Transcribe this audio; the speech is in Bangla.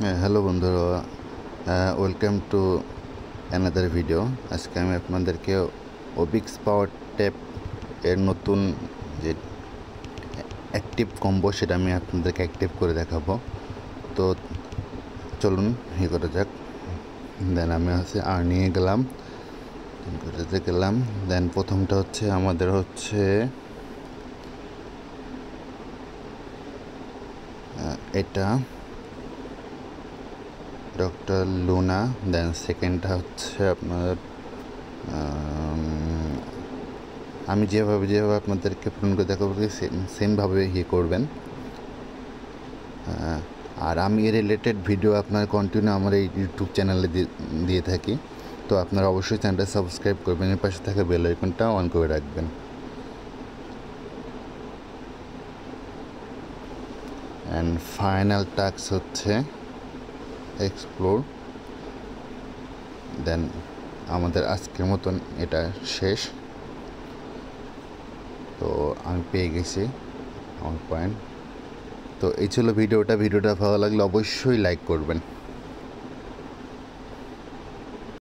হ্যালো বন্ধুরা, ওয়েলকাম টু অ্যানাদার ভিডিও। আজকে আমি আপনাদেরকে ওবিক্স পাওয়ার ট্যাপ এর নতুন যে অ্যাক্টিভ কম্বো সেটা আমি আপনাদেরকে অ্যাক্টিভ করে দেখাবো। তো চলুন করা যাক। দেন আমি আর্নিংয়ে গেলাম, দেন প্রথমটা হচ্ছে আমাদের এটা ডক্টর লুনা। দেন সেকেন্ডটা হচ্ছে আপনার আমি যেভাবে আপনাদেরকে ফোন করে দেখাবো সেমভাবে করবেন। আর আমি রিলেটেড ভিডিও আপনার কন্টিনিউ আমার এই ইউটিউব চ্যানেলে দিয়ে থাকি। তো আপনারা অবশ্যই চ্যানেলটা সাবস্ক্রাইব করবেন, এর পাশে থাকা বেল আইকনটা অন করে রাখবেন। অ্যান্ড ফাইনাল টাস্ক হচ্ছে এক্সপ্লোর। দেন আমাদের আজকের মতন এটা শেষ। তো আমি পেয়ে গেছি আমার পয়েন্ট। তো এই ছিল ভিডিওটা ভালো লাগলে অবশ্যই লাইক করবেন।